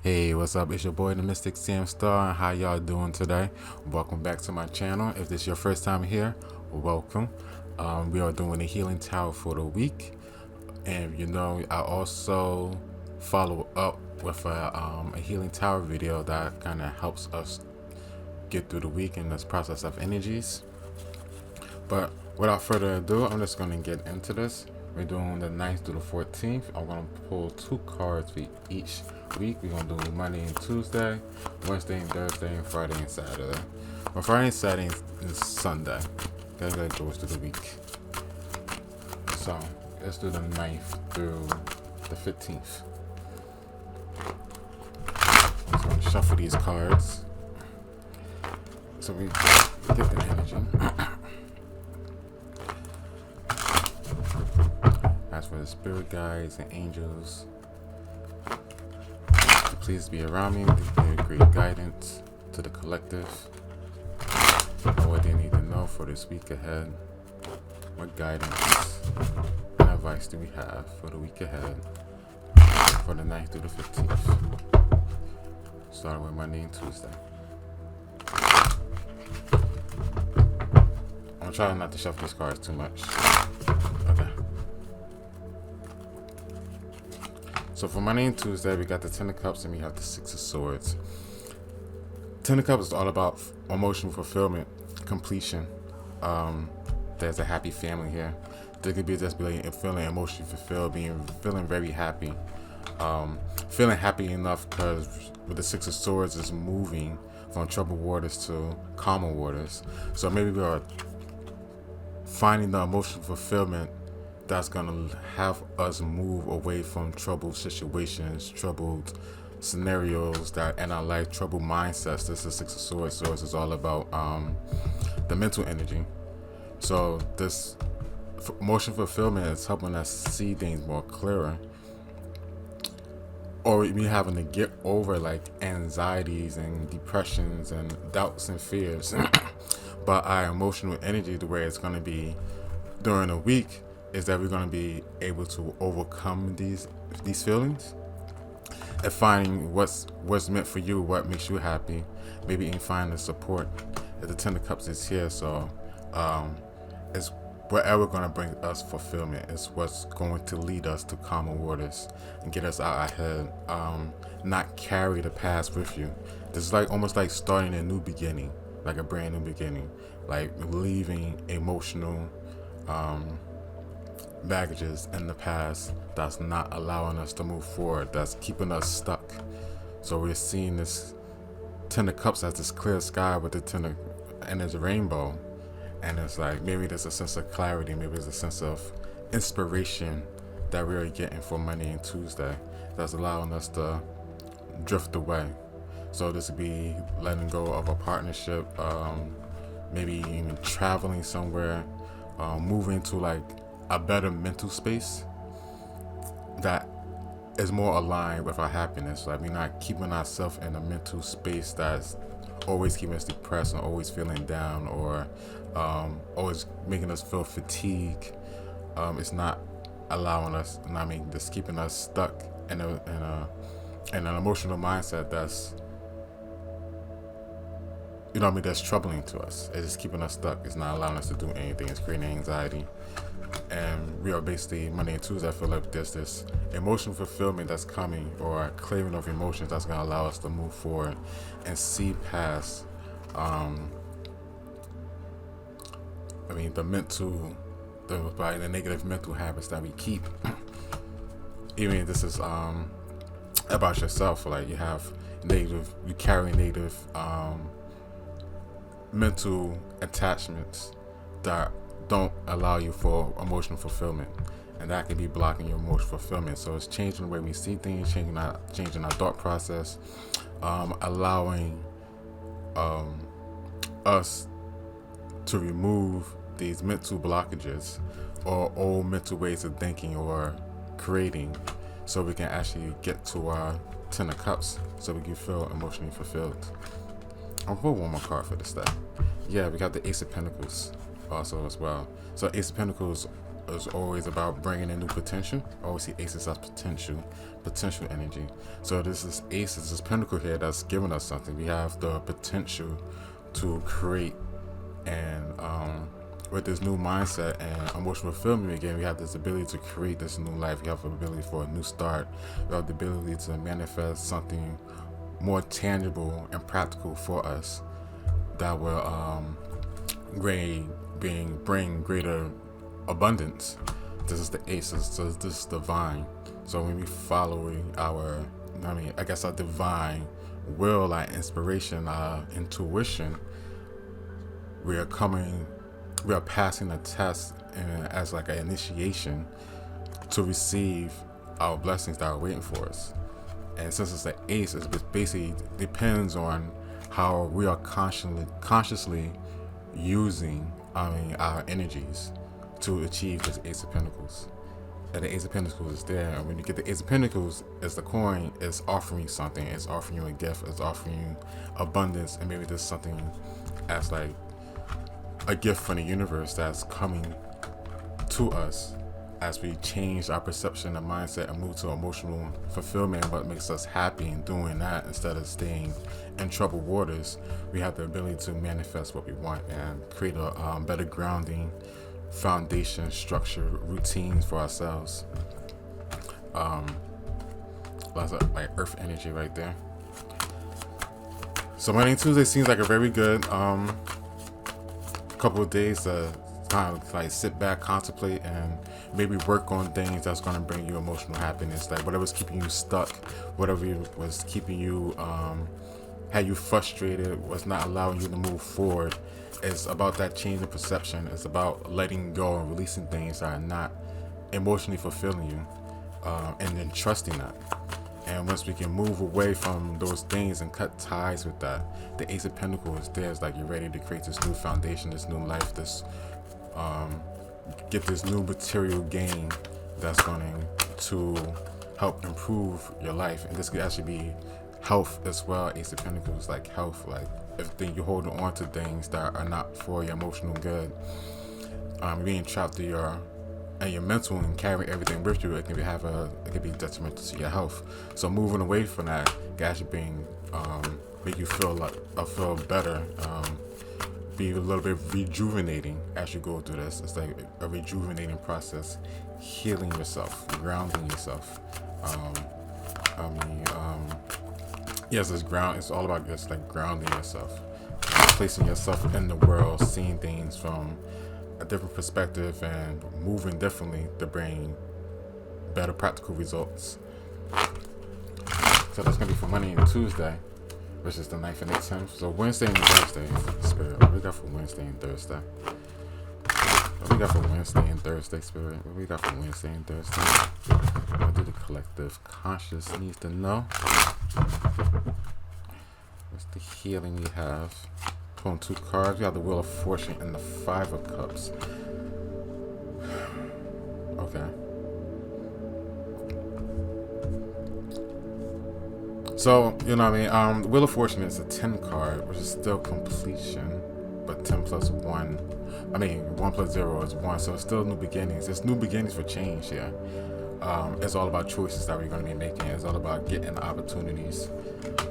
Hey, what's up? It's your boy, the Mystic SamStar. How y'all doing today? Welcome back to my channel. If this is your first time here, welcome. We are doing a healing tower for the week, and I also follow up with a healing tower video that kind of helps us get through the week in this process of energies. But without further ado, I'm just going to get into this. We're doing the 9th through the 14th. I'm going to pull 2 cards for each week. We're going to do Monday and Tuesday, Wednesday and Thursday, and Friday and Saturday. Well, Friday and Saturday is Sunday. Okay, that goes through the week. So let's do the 9th through the 15th. I'm just going to shuffle these cards so we get the energy. Ask for the spirit guides and angels to please be around me, to give great guidance to the collective, what they need to know for this week ahead. What guidance and advice do we have for the week ahead for the 9th through the 15th, starting with Monday and Tuesday. I'm trying not to shuffle these cards too much. Okay. So for Monday and Tuesday, we got the Ten of Cups and we have the Six of Swords. Ten of Cups is all about emotional fulfillment, completion. There's a happy family here. There could be just feeling emotionally fulfilled, feeling very happy. Feeling happy enough because with the Six of Swords is moving from troubled waters to calmer waters. So maybe we are finding the emotional fulfillment that's gonna have us move away from troubled situations, troubled scenarios that in our life, troubled mindsets. This is Six of Swords. Swords is all about the mental energy. So this emotional fulfillment is helping us see things more clearer, or we having to get over like anxieties and depressions and doubts and fears. But our emotional energy, the way it's gonna be during a week, is that we're going to be able to overcome these feelings and finding what's meant for you, what makes you happy, maybe even find the support. The Ten of Cups is here, so it's whatever going to bring us fulfillment. It's what's going to lead us to calmer waters and get us out our head. Not carry the past with you. This is like almost like starting a new beginning, like a brand new beginning, like leaving emotional baggages in the past that's not allowing us to move forward, that's keeping us stuck. So we're seeing this Ten of Cups as this clear sky with the ten of, and there's a rainbow, and it's like maybe there's a sense of clarity, maybe there's a sense of inspiration that we're getting for Monday and Tuesday that's allowing us to drift away. So this would be letting go of a partnership, maybe even traveling somewhere, moving to like a better mental space that is more aligned with our happiness. Like we're not keeping ourselves in a mental space that's always keeping us depressed and always feeling down, or always making us feel fatigue. It's not allowing us, just keeping us stuck in an emotional mindset that's that's troubling to us. It's just keeping us stuck. It's not allowing us to do anything. It's creating anxiety. And we are basically Monday and Tuesday. I feel like there's this emotional fulfillment that's coming, or a clearing of emotions that's going to allow us to move forward and see past the negative mental habits that we keep. Even if this is about yourself, like you carry negative mental attachments that don't allow you for emotional fulfillment, and that can be blocking your emotional fulfillment. So it's changing the way we see things, changing our thought process, allowing us to remove these mental blockages or old mental ways of thinking or creating, so we can actually get to our Ten of Cups, so we can feel emotionally fulfilled. I'll pull one more card for this day. Yeah, we got the Ace of Pentacles also as well. So Ace of Pentacles is always about bringing in new potential. I always see aces as potential energy. So this is aces, this pinnacle here that's giving us something. We have the potential to create, and with this new mindset and emotional fulfillment again, we have this ability to create this new life. We have the ability for a new start. We have the ability to manifest something more tangible and practical for us that will bring greater abundance. This is the aces, so this is divine. So when we follow our divine will, our inspiration, our intuition, we are passing a test as like an initiation to receive our blessings that are waiting for us. And since it's the ace, it basically depends on how we are consciously using our energies to achieve this Ace of Pentacles. And the Ace of Pentacles is there, and when you get the Ace of Pentacles, as the coin, is offering you something. It's offering you a gift. It's offering you abundance, and maybe there's something as like a gift from the universe that's coming to us as we change our perception and mindset and move to emotional fulfillment. What makes us happy in doing that, instead of staying in troubled waters, we have the ability to manifest what we want and create a better grounding foundation, structure, routines for ourselves. Lots of like earth energy right there. So Monday and Tuesday seems like a very good couple of days to kind of like sit back, contemplate, and maybe work on things that's going to bring you emotional happiness. Like whatever's keeping you stuck, whatever was keeping you had you frustrated, was not allowing you to move forward. It's about that change in perception. It's about letting go and releasing things that are not emotionally fulfilling you, and then trusting that. And once we can move away from those things and cut ties with that, the Ace of Pentacles is there. It's like you're ready to create this new foundation, this new life, this get this new material gain that's going to help improve your life. And this could actually be health as well. Ace of Pentacles, like health, like if you're holding on to things that are not for your emotional good, being trapped to your mental and carrying everything with you, it can be detrimental to your health. So moving away from that can actually make you feel better, be a little bit rejuvenating as you go through this. It's like a rejuvenating process, healing yourself, grounding yourself. Yes, it's all about just like grounding yourself, placing yourself in the world, seeing things from a different perspective, and moving differently to bring better practical results. So that's gonna be for Monday and Tuesday, which is the 9th and the 10th. So Wednesday and Thursday, Spirit. What we got for Wednesday and Thursday? What we got for Wednesday and Thursday, Spirit? What we got for Wednesday and Thursday? What do the collective conscious needs to know? What's the healing we have? Pulling 2 cards. We have the Wheel of Fortune and the 5 of Cups. Okay. So, you know what I mean? The Wheel of Fortune is a 10 card, which is still completion, but 10 plus 1. 1 plus 0 is 1, so it's still new beginnings. It's new beginnings for change here. It's all about choices that we're going to be making. It's all about getting opportunities.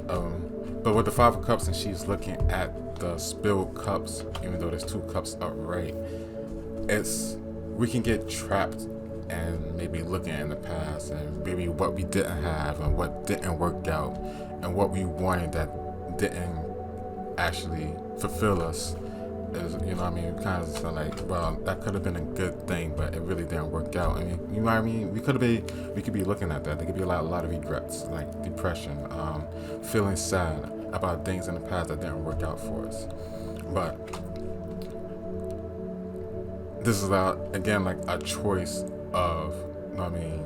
But with the 5 of Cups, and she's looking at the spilled cups, even though there's 2 cups upright, we can get trapped and maybe looking in the past and maybe what we didn't have and what didn't work out and what we wanted that didn't actually fulfill us. Is, you know what I mean? Kind of like, well, that could have been a good thing, but it really didn't work out. I mean, you know what I mean? We could be looking at that. There could be a lot of regrets, like depression, feeling sad about things in the past that didn't work out for us. But this is again like a choice of, you know what I mean?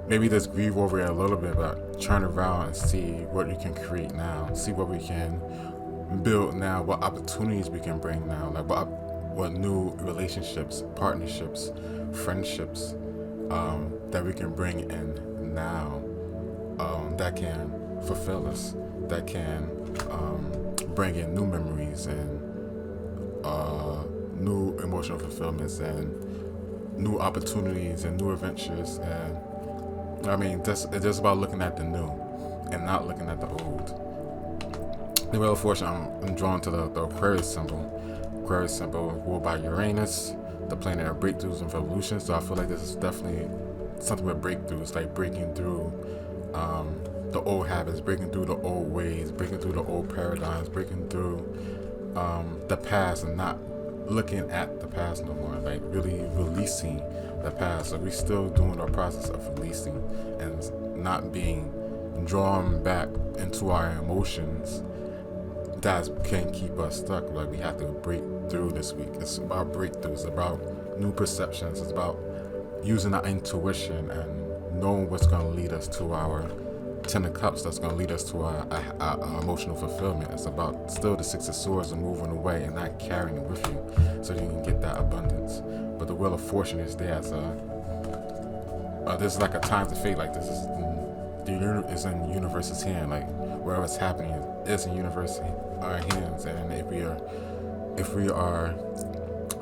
Maybe just grieve over it a little bit, but turn around and see what you can create now. See what we can build now, what opportunities we can bring now, like what new relationships, partnerships, friendships that we can bring in now, that can fulfill us, that can bring in new memories and new emotional fulfillments and new opportunities and new adventures. And I mean, it's just about looking at the new and not looking at the old. The Wheel of Fortune, I'm drawn to the Aquarius symbol. Aquarius symbol ruled by Uranus, the planet of breakthroughs and revolutions. So I feel like this is definitely something with breakthroughs, like breaking through the old habits, breaking through the old ways, breaking through the old paradigms, breaking through the past and not looking at the past no more, like really releasing the past. So we're still doing our process of releasing and not being drawn back into our emotions that can keep us stuck. Like we have to break through this week. It's about breakthroughs, it's about new perceptions, it's about using our intuition and knowing what's going to lead us to our Ten of Cups, that's going to lead us to our emotional fulfillment. It's about still the Six of Swords and moving away and not carrying it with you so you can get that abundance. But the Wheel of Fortune is there as this is like a time to fate. Like this is is in the universe's hand. Like wherever it's happening is in universe our hands. And if we are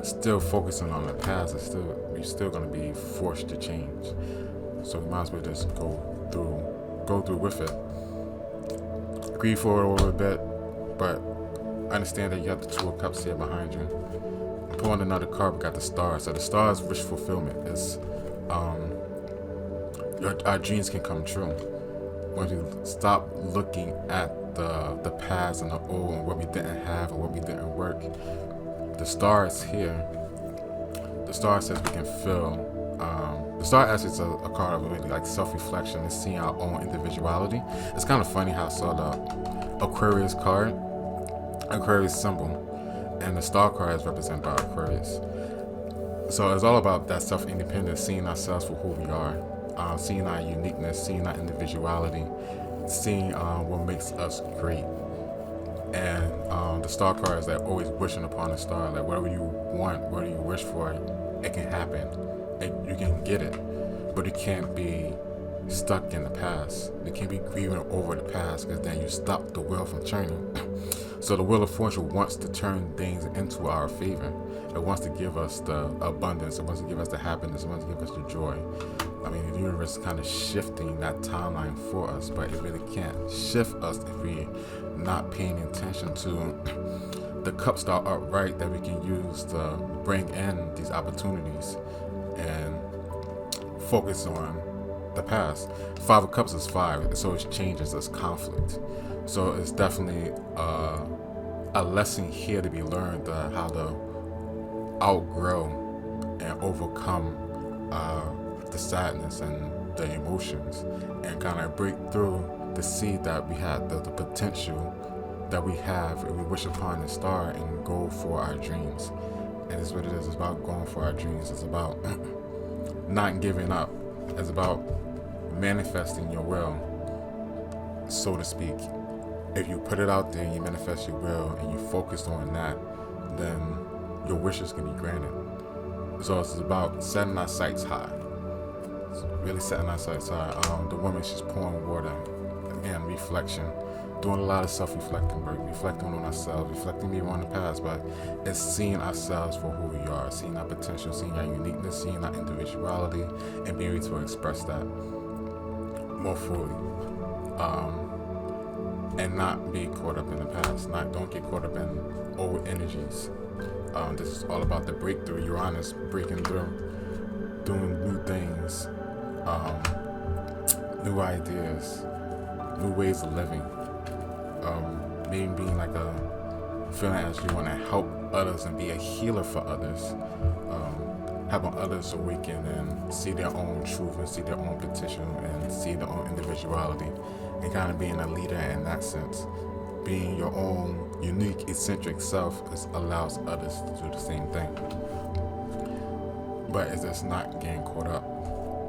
still focusing on the past, we're still going to be forced to change. So we might as well just go through with it. Grieve for it a little bit, but understand that you have the Two of Cups here behind you. Pulling another card, we got the Star. So the Star is wish fulfillment. It's our dreams can come true when we stop looking at the past and the old and what we didn't have and what we didn't work. The Star is here. The Star says we can feel. The Star actually is a card of really like self-reflection and seeing our own individuality. It's kind of funny how I saw the Aquarius card, Aquarius symbol, and the Star card is represented by Aquarius. So it's all about that self-independence, seeing ourselves for who we are, seeing our uniqueness, seeing our individuality, seeing what makes us great. And the Star card is like always wishing upon a star. Like whatever you want, whatever you wish for, it can happen. You can get it, but you can't be stuck in the past. You can't be grieving over the past because then you stop the wheel from turning. So the Wheel of Fortune wants to turn things into our favor. It wants to give us the abundance. It wants to give us the happiness. It wants to give us the joy. I mean, the universe is kind of shifting that timeline for us, but it really can't shift us if we're not paying attention to the cups that are upright that we can use to bring in these opportunities and focus on the past. Five of Cups is 5, so it changes, it's conflict. So it's definitely a lesson here to be learned, how to outgrow and overcome the sadness and the emotions and kind of break through to see that we have the potential that we have if we wish upon the star and go for our dreams. And that's what it is. It's about going for our dreams. It's about not giving up. It's about manifesting your will, so to speak. If you put it out there and you manifest your will and you focus on that, then your wishes can be granted. So it's about setting our sights high. It's really setting our sights high. The woman, she's pouring water. Again, reflection. Doing a lot of self-reflecting work, reflecting on ourselves, reflecting maybe on the past, but it's seeing ourselves for who we are, seeing our potential, seeing our uniqueness, seeing our individuality, and being able to express that more fully. And not be caught up in the past. Don't get caught up in old energies. This is all about the breakthrough. Uranus breaking through, doing new things, new ideas, new ways of living. Maybe being like a feeling as you want to help others and be a healer for others, helping others awaken and see their own truth and see their own potential and see their own individuality, and kind of being a leader in that sense. Being your own unique, eccentric self allows others to do the same thing. But it's just not getting caught up.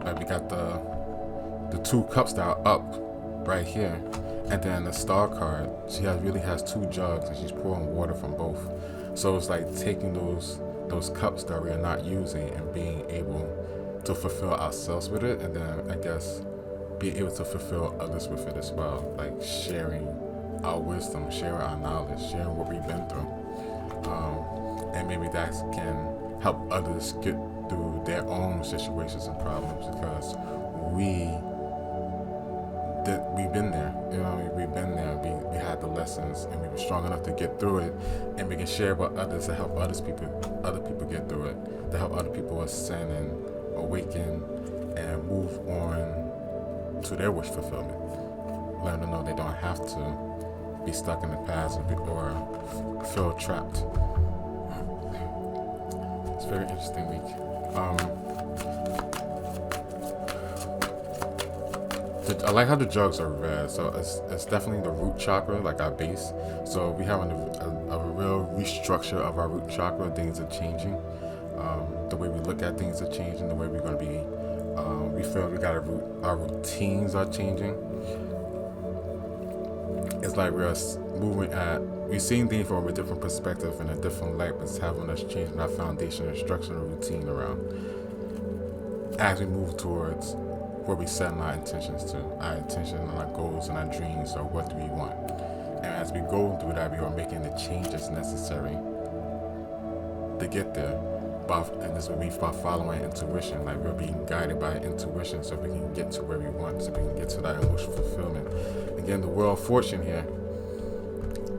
Like we got the 2 cups that are up right here. And then the Star card, she really has 2 jugs and she's pouring water from both. So it's like taking those cups that we are not using and being able to fulfill ourselves with it, and then I guess being able to fulfill others with it as well. Like sharing our wisdom, sharing our knowledge, sharing what we've been through. And maybe that can help others get through their own situations and problems, because we've been there. We've been there. We had the lessons, and we were strong enough to get through it, and we can share with others to help other people get through it, to help other people ascend and awaken and move on to their wish fulfillment. Let them know they don't have to be stuck in the past or feel trapped. It's a very interesting week. I like how the jugs are red, so it's definitely the root chakra, like our base. So we have a real restructure of our root chakra. Things are changing. The way we look at things are changing. The way we're going to be, we feel we got our routines are changing. It's like we're seeing things from a different perspective and a different light, but it's having us changing our foundation and structure and routine around as we move towards where we set our intentions to. Our intentions and our goals and our dreams, or what do we want. And as we go through that, we are making the changes necessary to get there. And this will be by following intuition. Like, we're being guided by intuition so we can get to where we want, so we can get to that emotional fulfillment. Again, the world of fortune here.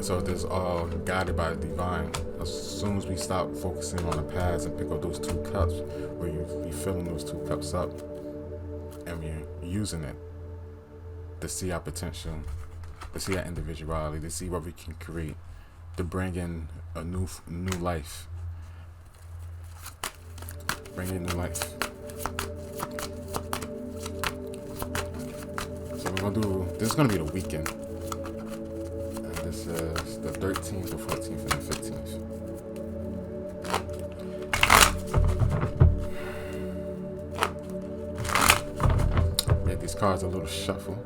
So this is all guided by the divine. As soon as we stop focusing on the past and pick up those 2 cups, where you're filling those 2 cups up, and we're using it to see our potential, to see our individuality, to see what we can create, to bring in a new life. Bring in new life. So we're gonna do. This is gonna be the weekend, and this is the 13th, the 14th, and the 15th. Yeah, these cards are a little shuffle.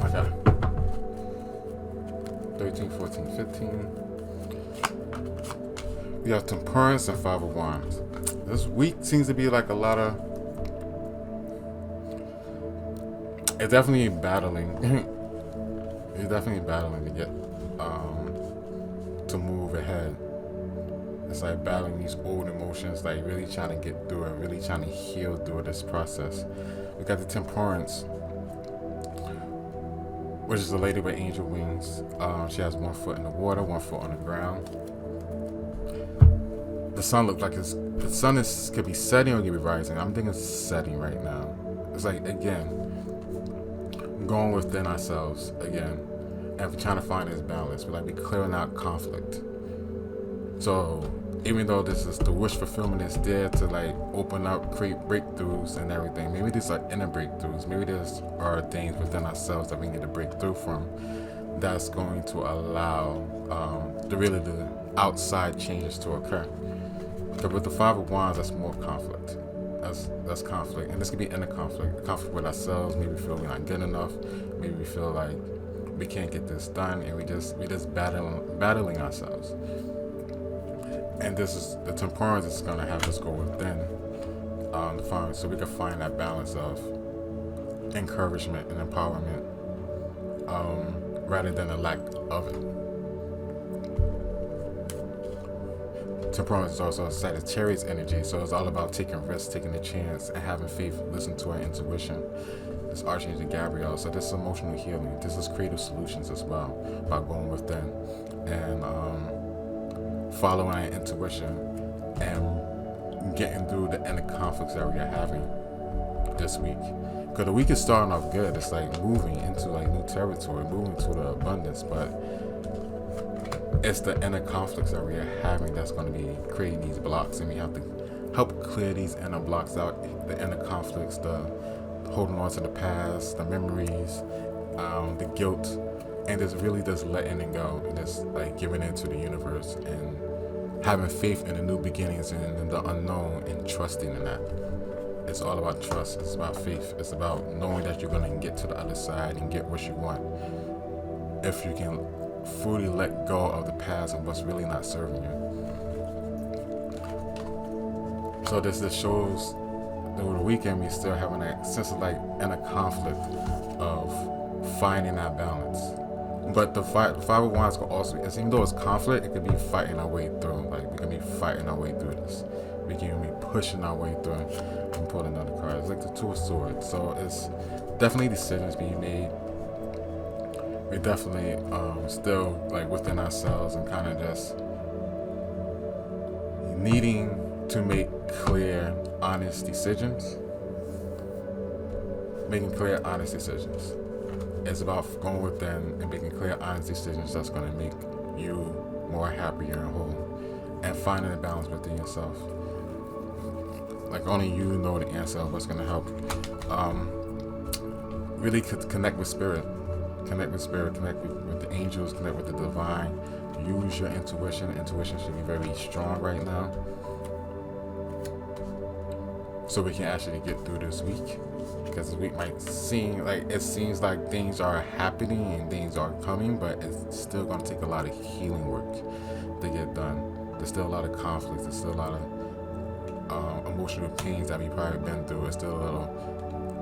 Okay. 13, 14, 15. We have Temperance and 5 of Wands. This week seems to be like a lot of... It's definitely battling. It's definitely battling to get... to move ahead. It's like battling these old emotions, like really trying to get through it, really trying to heal through this process. We got the Temperance, which is the lady with angel wings. She has 1 foot in the water, 1 foot on the ground. The sun looks like the sun could be setting or could be rising. I'm thinking setting right now. It's like, again, going within ourselves again, and we're trying to find this balance. We're clearing out conflict. So even though this is the wish fulfillment is there to open up, create breakthroughs and everything, maybe these are inner breakthroughs. Maybe these are things within ourselves that we need to break through from. That's going to allow the outside changes to occur. But with the 5 of Wands, that's more conflict. That's conflict, and this could be inner conflict with ourselves. Maybe we feel we're not good enough. Maybe we feel like we can't get this done, and we just battling ourselves. And this is the Temperance is going to have us go within the fire, so we can find that balance of encouragement and empowerment, rather than a lack of it. Temperance is also a Sagittarius energy, so it's all about taking risks, taking a chance, and having faith, listening to our intuition. This Archangel Gabriel, so this is emotional healing. This is creative solutions as well, by going within and following our intuition and getting through the inner conflicts that we are having this week. Because the week is starting off good. It's like moving into new territory, moving to the abundance, but it's the inner conflicts that we are having that's going to be creating these blocks, and we have to help clear these inner blocks out, the inner conflicts, the holding on to the past, the memories, the guilt, and it's really just letting it go, and just giving into the universe and having faith in the new beginnings and in the unknown, and trusting in that. It's all about trust. It's about faith. It's about knowing that you're going to get to the other side and get what you want. if you can fully let go of the past and what's really not serving you. So this shows that over the weekend we still having that sense of like inner conflict of finding that balance. But the five of wands could also, even though it's conflict, it could be fighting our way through. Like we can be fighting our way through this. We can be pushing our way through and pull another card. It's like the Two of Swords. So it's definitely decisions being made. We're definitely still like within ourselves and kind of just needing to make clear, honest decisions. Making clear, honest decisions. It's about going within and making clear, honest decisions that's going to make you more happier and whole. And finding a balance within yourself. Like only you know the answer of what's going to help. Really connect with spirit. Connect with spirit, connect with the angels, connect with the divine. Use your intuition. Intuition should be very strong right now. So we can actually get through this week. Because this week might seem like, it seems like things are happening and things are coming, but it's still going to take a lot of healing work to get done. There's still a lot of conflicts. There's still a lot of emotional pains that we've probably been through. There's still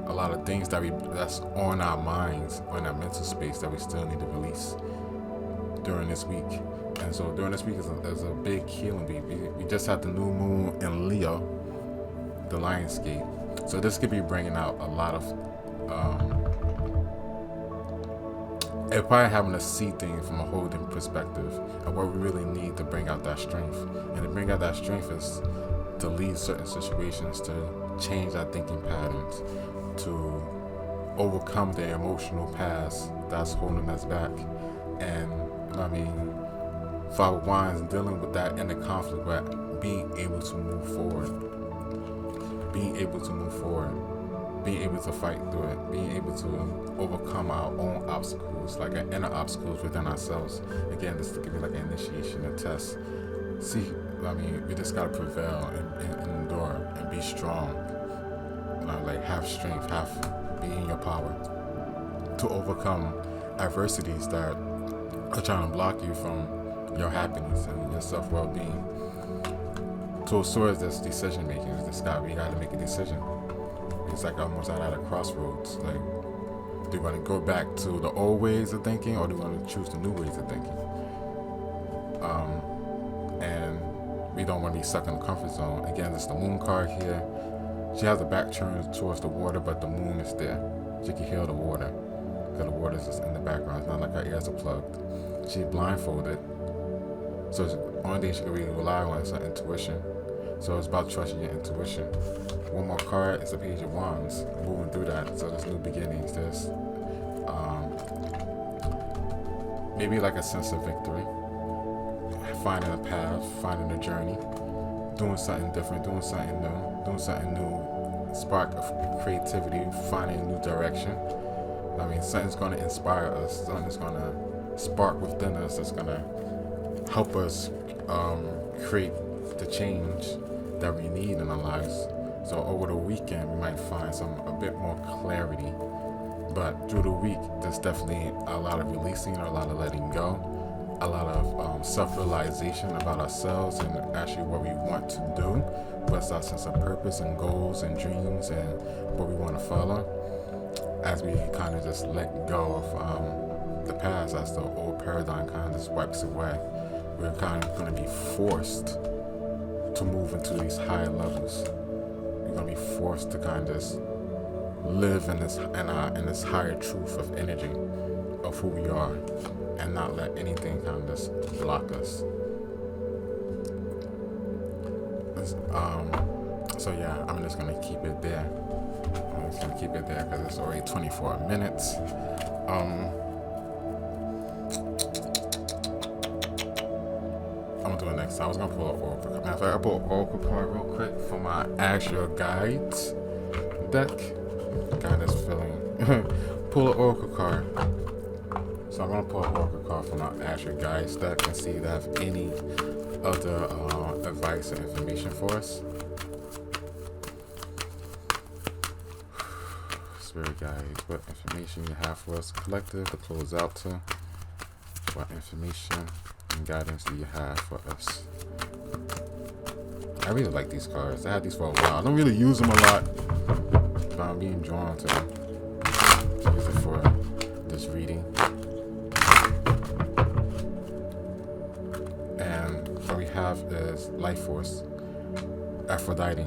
a lot of things that's on our minds, on our mental space that we still need to release during this week. And so during this week is a big healing week. We just had the new moon in Leo, the Lionsgate. So this could be bringing out a lot of it probably having to see things from a whole different perspective of what we really need to bring out that strength. And to bring out that strength is to leave certain situations, to change our thinking patterns, to overcome the emotional past that's holding us back. And Five of Wands dealing with that inner conflict, but being able to move forward, being able to fight through it, being able to overcome our own obstacles, like our inner obstacles within ourselves. Again, this could be like an initiation, a test. We just gotta prevail and endure and be strong. Like have strength, be in your power to overcome adversities that are trying to block you from your happiness and your self-well-being. Two of Swords, that's decision making. We gotta make a decision. It's like almost at a crossroads. Like, do you want to go back to the old ways of thinking, or do you want to choose the new ways of thinking? And we don't want to be stuck in the comfort zone. Again, it's the Moon card here. She has the back turned towards the water, but the moon is there. She can hear the water, because the water is just in the background. It's not like her ears are plugged. She's blindfolded, so the only thing she can really rely on is her intuition. So it's about trusting your intuition. One more card is the Page of Wands. Moving through that, so there's new beginnings. There's maybe like a sense of victory, finding a path, finding a journey, doing something different, doing something new, spark of creativity, finding a new direction. Something's going to inspire us. Something's going to spark within us that's going to help us create the change that we need in our lives. So over the weekend, we might find a bit more clarity. But through the week, there's definitely a lot of releasing, a lot of letting go, a lot of self-realization about ourselves and actually what we want to do. What's our sense of purpose and goals and dreams and what we want to follow. As we kind of just let go of the past, as the old paradigm kind of just wipes away, we're kind of going to be forced to move into these higher levels. We're going to be forced to kind of just live in this higher truth of energy of who we are, and not let anything kind of just block us. So yeah, I'm just gonna keep it there. Because it's already 24 minutes. I'm gonna do it next time. I was gonna pull up Oracle. Matter of fact, I pulled Oracle card real quick for my actual guides deck. God is feeling. Pull an Oracle card. So I'm gonna pull an Oracle card from my actual guides deck and see if they have any other advice or information for us. Spirit guides, what information you have for us collective to close out to? What information and guidance do you have for us? I really like these cards. I had these for a while. I don't really use them a lot, but I'm being drawn to them. Use it for this reading. And what we have is life force, Aphrodite.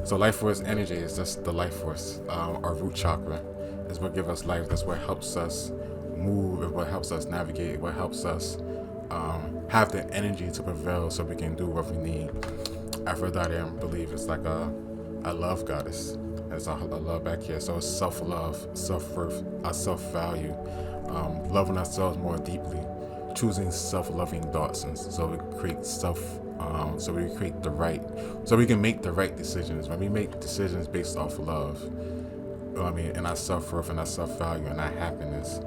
So life force energy is just the life force. Our root chakra is what gives us life. That's what helps us move. It's what helps us navigate. What helps us have the energy to prevail so we can do what we need. Aphrodite, I believe, is like a love goddess. There's a love back here. So it's self-love, self-worth, our self-value, loving ourselves more deeply, choosing self-loving thoughts, and so we create so we can make the right decisions. When we make decisions based off of love, and our self-worth and our self-value and our happiness,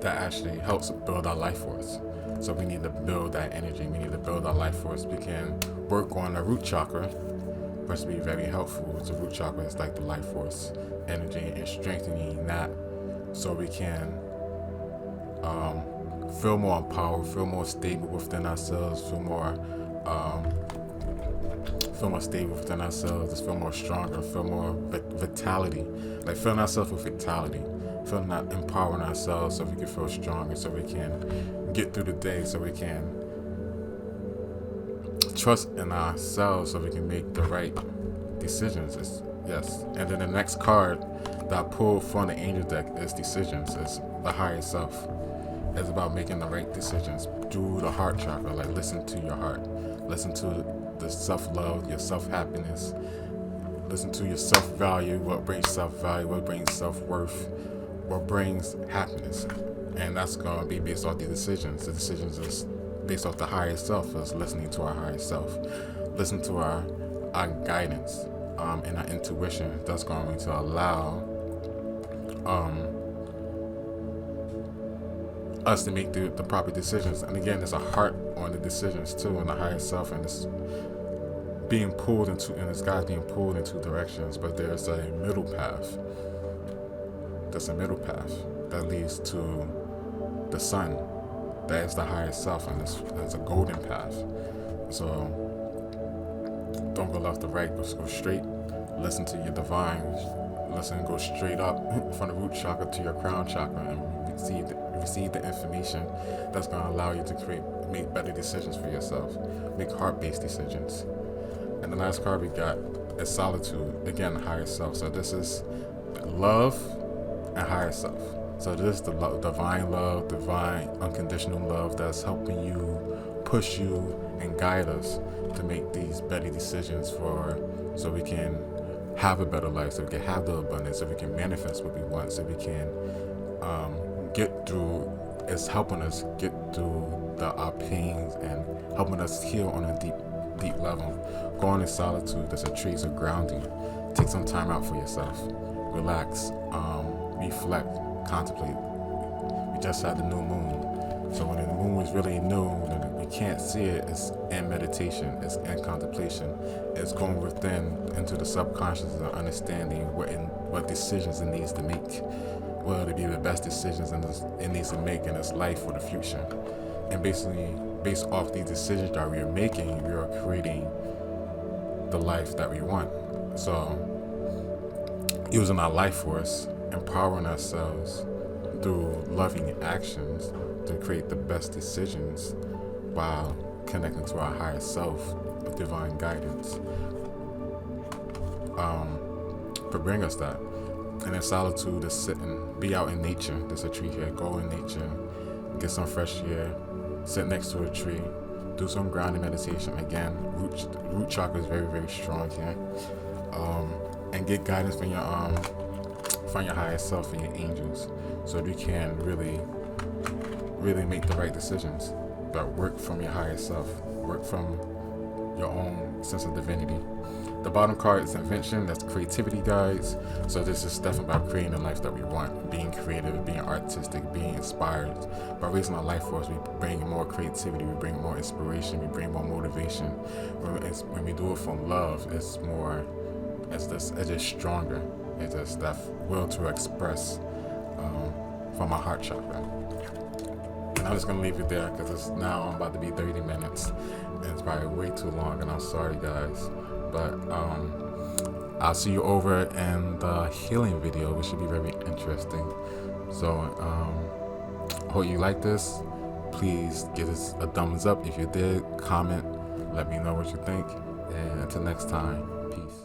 that actually helps build our life force. So we need to build that energy. We need to build our life force. We can work on the root chakra, which will be very helpful. The root chakra is like the life force energy, and strengthening that so we can feel more empowered, feel more stable within ourselves, feel more stable within ourselves, just feel more stronger, feel more vitality, like filling ourselves with vitality, feeling that empowering ourselves so we can feel stronger, so we can get through the day, so we can trust in ourselves, so we can make the right decisions. Yes. And then the next card that I pulled from the angel deck is decisions. It's the higher self. It's about making the right decisions through the heart chakra. Like, listen to your heart. Listen to the self-love, your self-happiness. Listen to your self-value. What brings self-value? What brings self-worth? What brings happiness? And that's going to be based off the decisions. The decisions is based off the higher self. Is listening to our higher self. Listen to our guidance and our intuition. That's going to allow us to make the proper decisions. And again, there's a heart on the decisions too, and the higher self, and it's being pulled into, and this guy's being pulled in two directions, but there's a middle path. There's a middle path that leads to the sun. That is the higher self, and it's a golden path. So don't go left or right, just go straight. Listen to your divine. Listen, go straight up from the root chakra to your crown chakra, and receive the information that's going to allow you to make better decisions for yourself, make heart-based decisions. And the last card we got is solitude. Again, higher self. So this is love and higher self. So this is the divine love, divine unconditional love that's helping you, push you, and guide us to make these better decisions so we can have a better life, so we can have the abundance, so we can manifest what we want, so we can get through. It's helping us get through our pains and helping us heal on a deep level. Going in solitude, that's a trace of grounding. Take some time out for yourself. Relax, reflect, contemplate. We just had the new moon. So when the moon is really new, and we can't see it, it's in meditation, it's in contemplation. It's going within into the subconscious and understanding what decisions it needs to make. Well, to be the best decisions it needs to make in its life for the future. And basically, based off these decisions that we are making, we are creating the life that we want. So, using our life force, empowering ourselves through loving actions to create the best decisions while connecting to our higher self with divine guidance. Bring us that. And in solitude is sitting, be out in nature. There's a tree here. Go in nature, get some fresh air, sit next to a tree, do some grounding meditation. Again, root chakra is very, very strong here. And get guidance from your higher self and your angels, so you can really make the right decisions. But work from your higher self. Work from your own sense of divinity. The bottom card is invention. That's creativity, guys. So this is definitely about creating the life that we want, being creative, being artistic, being inspired. By raising our life force, we bring more creativity, we bring more inspiration, we bring more motivation. When we do it from love, it's just stronger. It's just that will to express from my heart chakra. And I'm just gonna leave it there because it's now I'm about to be 30 minutes and it's probably way too long, and I'm sorry guys, but I'll see you over in the healing video, which should be very interesting. So I hope you like this. Please give us a thumbs up if you did. Comment, let me know what you think, and until next time, peace.